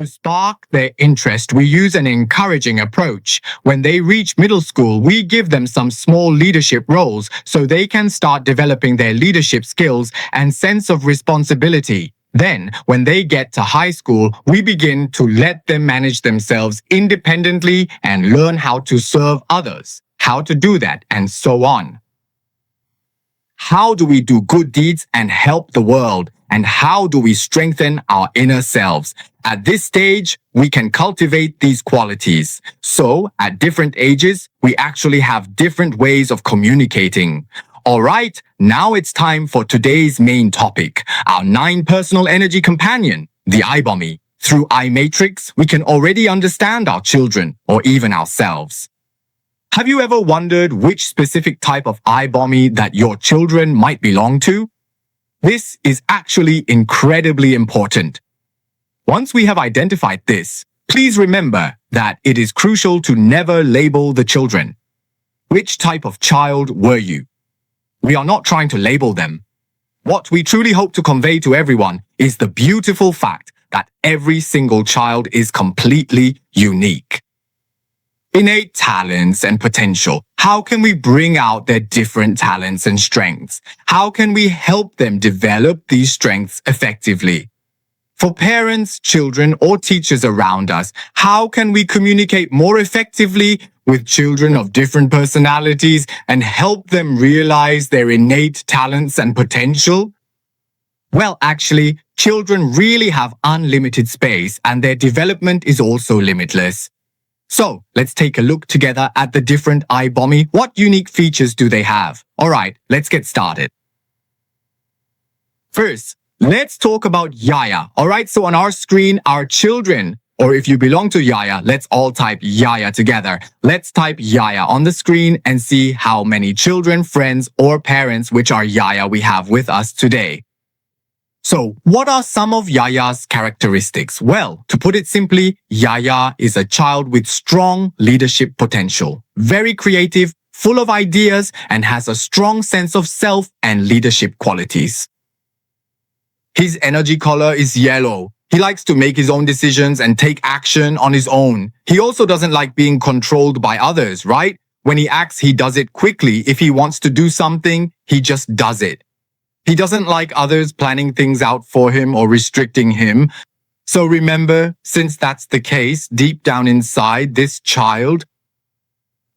To spark their interest, we use an encouraging approach. When they reach middle school, we give them some small leadership roles so they can start developing their leadership skills and sense of responsibility. Then, when they get to high school, we begin to let them manage themselves independently and learn how to serve others, how to do that, and so on. How do we do good deeds and help the world? And how do we strengthen our inner selves? At this stage, we can cultivate these qualities. So, at different ages, we actually have different ways of communicating. Alright, now it's time for today's main topic, our 9 personal energy companion, the iBommie. Through iMatrix, we can already understand our children, or even ourselves. Have you ever wondered which specific type of iBommie that your children might belong to? This is actually incredibly important. Once we have identified this, please remember that it is crucial to never label the children. Which type of child were you? We are not trying to label them. What we truly hope to convey to everyone is the beautiful fact that every single child is completely unique. Innate talents and potential. How can we bring out their different talents and strengths? How can we help them develop these strengths effectively? For parents, children, or teachers around us, how can we communicate more effectively with children of different personalities and help them realize their innate talents and potential? Well, actually, children really have unlimited space and their development is also limitless. So, let's take a look together at the different iBommie. What unique features do they have? Alright, let's get started. First, let's talk about Yaya. Alright, so on our screen, our children, or if you belong to Yaya, let's all type Yaya together. Let's type Yaya on the screen and see how many children, friends, or parents which are Yaya we have with us today. So, what are some of Yaya's characteristics? Well, to put it simply, Yaya is a child with strong leadership potential, very creative, full of ideas, and has a strong sense of self and leadership qualities. His energy color is yellow. He likes to make his own decisions and take action on his own. He also doesn't like being controlled by others, right? When he acts, he does it quickly. If he wants to do something, he just does it. He doesn't like others planning things out for him or restricting him. So remember, since that's the case, deep down inside this child,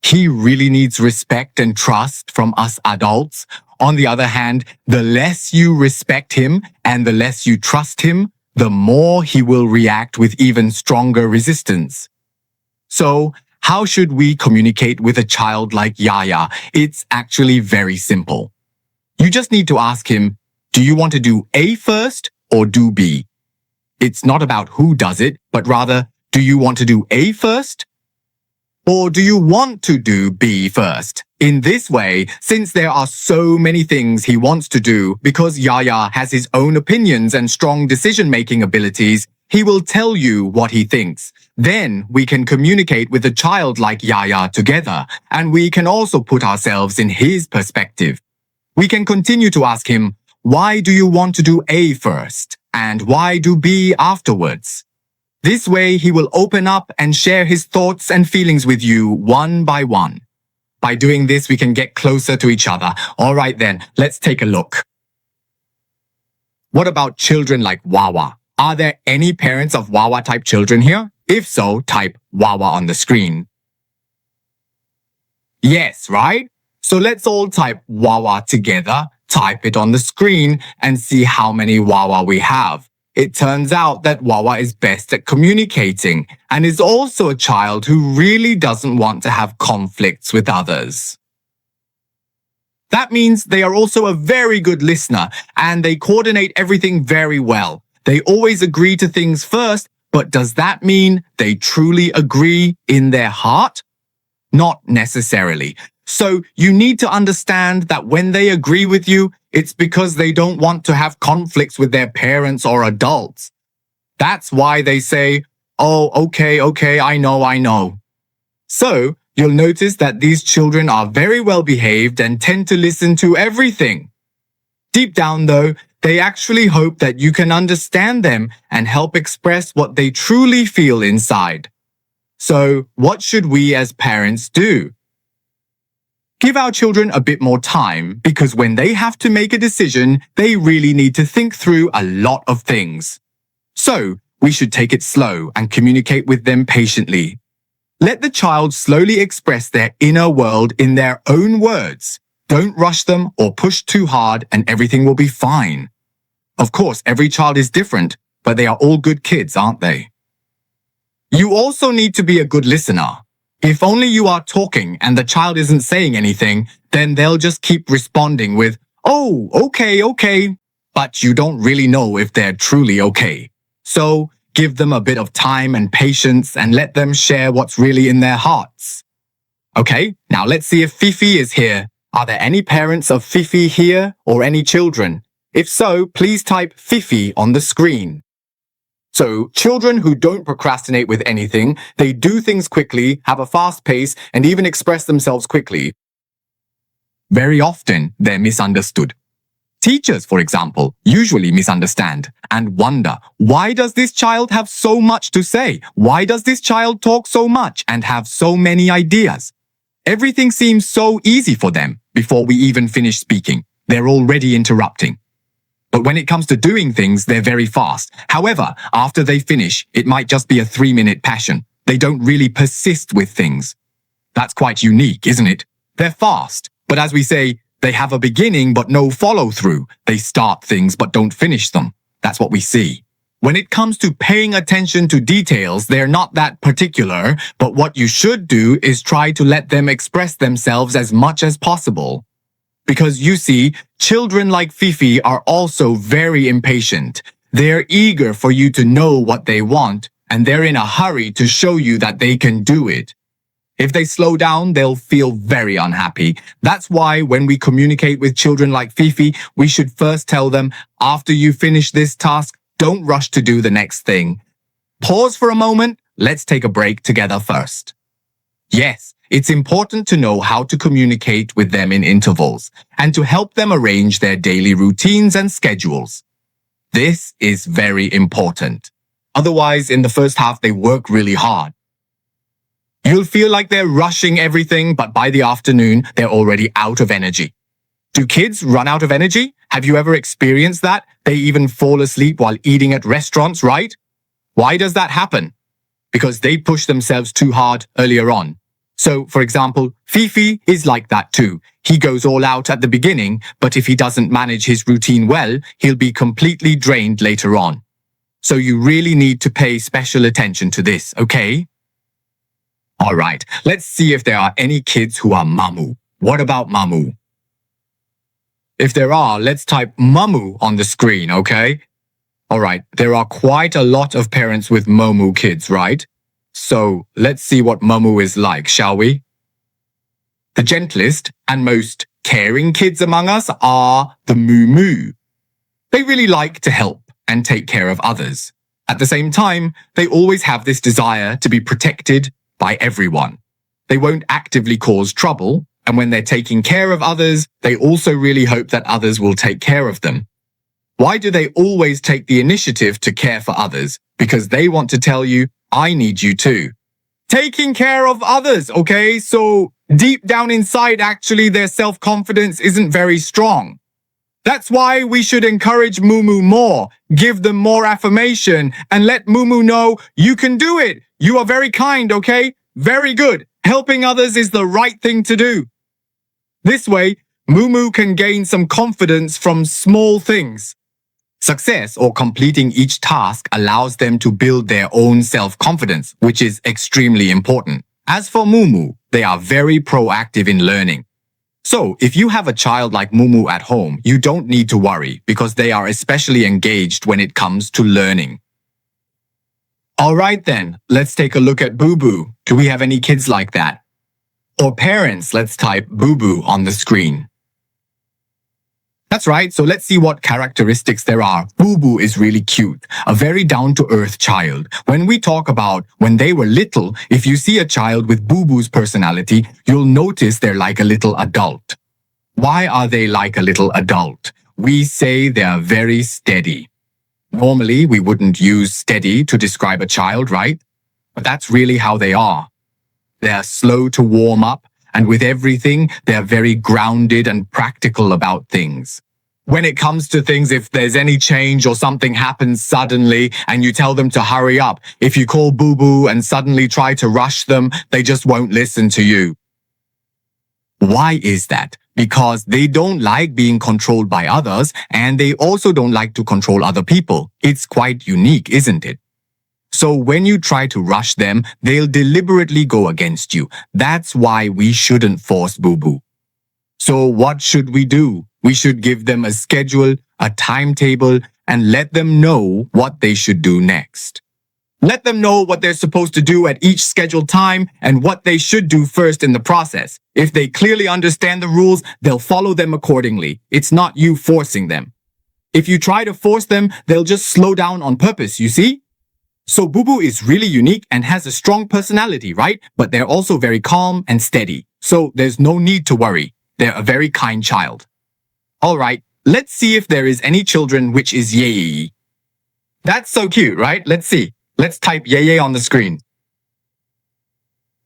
he really needs respect and trust from us adults. On the other hand, the less you respect him and the less you trust him, the more he will react with even stronger resistance. So, how should we communicate with a child like Yaya? It's actually very simple. You just need to ask him, do you want to do A first or do B? It's not about who does it, but rather, do you want to do A first? Or do you want to do B first? In this way, since there are so many things he wants to do, because Yaya has his own opinions and strong decision-making abilities, he will tell you what he thinks. Then we can communicate with a child like Yaya together, and we can also put ourselves in his perspective. We can continue to ask him, why do you want to do A first? And why do B afterwards? This way, he will open up and share his thoughts and feelings with you one by one. By doing this, we can get closer to each other. All right then, let's take a look. What about children like Wawa? Are there any parents of Wawa-type children here? If so, type Wawa on the screen. Yes, right? So let's all type Wawa together, type it on the screen, and see how many Wawa we have. It turns out that Wawa is best at communicating and is also a child who really doesn't want to have conflicts with others. That means they are also a very good listener and they coordinate everything very well. They always agree to things first, but does that mean they truly agree in their heart? Not necessarily. So you need to understand that when they agree with you, it's because they don't want to have conflicts with their parents or adults. That's why they say, oh, okay, I know. So you'll notice that these children are very well behaved and tend to listen to everything. Deep down though, They actually hope that you can understand them and help express what they truly feel inside. So, what should we as parents do? Give our children a bit more time because when they have to make a decision, they really need to think through a lot of things. So, we should take it slow and communicate with them patiently. Let the child slowly express their inner world in their own words. Don't rush them or push too hard and everything will be fine. Of course, every child is different, but they are all good kids, aren't they? You also need to be a good listener. If only you are talking and the child isn't saying anything, then they'll just keep responding with, "Oh, okay," but you don't really know if they're truly okay. So, give them a bit of time and patience and let them share what's really in their hearts. Okay, now let's see if Fifi is here. Are there any parents of Fifi here or any children? If so, please type Fifi on the screen. So, children who don't procrastinate with anything, they do things quickly, have a fast pace, and even express themselves quickly. Very often, they're misunderstood. Teachers, for example, usually misunderstand and wonder, why does this child have so much to say? Why does this child talk so much and have so many ideas? Everything seems so easy for them before we even finish speaking. They're already interrupting. But when it comes to doing things, they're very fast. However, after they finish, it might just be a 3-minute passion. They don't really persist with things. That's quite unique, isn't it? They're fast, but as we say, they have a beginning but no follow-through. They start things but don't finish them. That's what we see. When it comes to paying attention to details, they're not that particular, but what you should do is try to let them express themselves as much as possible. Because you see, children like Fifi are also very impatient. They're eager for you to know what they want, and they're in a hurry to show you that they can do it. If they slow down, they'll feel very unhappy. That's why when we communicate with children like Fifi, we should first tell them, after you finish this task, don't rush to do the next thing. Pause for a moment. Let's take a break together first. Yes, it's important to know how to communicate with them in intervals and to help them arrange their daily routines and schedules. This is very important. Otherwise, in the first half, they work really hard. You'll feel like they're rushing everything, but by the afternoon, they're already out of energy. Do kids run out of energy? Have you ever experienced that? They even fall asleep while eating at restaurants, right? Why does that happen? Because they push themselves too hard earlier on. So, for example, Fifi is like that too. He goes all out at the beginning, but if he doesn't manage his routine well, he'll be completely drained later on. So you really need to pay special attention to this, okay? Alright, let's see if there are any kids who are Mamu. What about Mamu? If there are, let's type Mamu on the screen, okay? Alright, there are quite a lot of parents with Momu kids, right? So, let's see what Mamu is like, shall we? The gentlest and most caring kids among us are the Moo. They really like to help and take care of others. At the same time, they always have this desire to be protected by everyone. They won't actively cause trouble, and when they're taking care of others, they also really hope that others will take care of them. Why do they always take the initiative to care for others? Because they want to tell you, I need you too. Taking care of others, okay? So deep down inside, actually, their self-confidence isn't very strong. That's why we should encourage Mumu more, give them more affirmation, and let Mumu know you can do it. You are very kind, okay? Very good. Helping others is the right thing to do. This way, Mumu can gain some confidence from small things. Success or completing each task allows them to build their own self-confidence, which is extremely important. As for Mumu, they are very proactive in learning. So, if you have a child like Mumu at home, you don't need to worry because they are especially engaged when it comes to learning. Alright then, let's take a look at Boo Boo. Do we have any kids like that? Or parents, let's type Boo Boo on the screen. That's right, so let's see what characteristics there are. Boo Boo is really cute, a very down-to-earth child. When we talk about when they were little, if you see a child with Boo Boo's personality, you'll notice they're like a little adult. Why are they like a little adult? we say they are very steady. Normally, we wouldn't use steady to describe a child, right? But that's really how they are. They're slow to warm up, and with everything, they're very grounded and practical about things. When it comes to things, if there's any change or something happens suddenly and you tell them to hurry up, if you call boo-boo and suddenly try to rush them, they just won't listen to you. Why is that? Because they don't like being controlled by others, and they also don't like to control other people. It's quite unique, isn't it? So when you try to rush them, they'll deliberately go against you. That's why we shouldn't force boo-boo. So what should we do? We should give them a schedule, a timetable, and let them know what they should do next. Let them know what they're supposed to do at each scheduled time and what they should do first in the process. If they clearly understand the rules, they'll follow them accordingly. It's not you forcing them. If you try to force them, they'll just slow down on purpose, you see? So Boo-Boo is really unique and has a strong personality, right? But they're also very calm and steady. So there's no need to worry. They're a very kind child. Alright, let's see if there is any children which is 𝐂𝐄𝐄. That's so cute, right? Let's see. Let's type 𝐂𝐄 on the screen.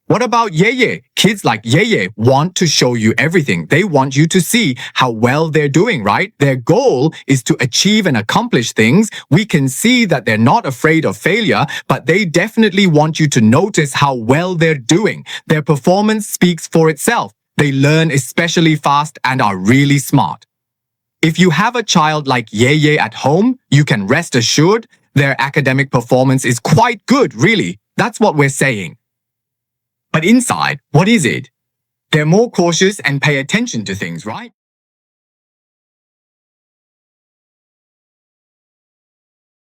What about 𝐂𝐄? Kids like 𝐂𝐄 want to show you everything. They want you to see how well they're doing, right? Their goal is to achieve and accomplish things. We can see that they're not afraid of failure, but they definitely want you to notice how well they're doing. Their performance speaks for itself. They learn especially fast and are really smart. If you have a child like 𝐂𝐄 at home, you can rest assured their academic performance is quite good, really. That's what we're saying. But inside, what is it? They're more cautious and pay attention to things, right?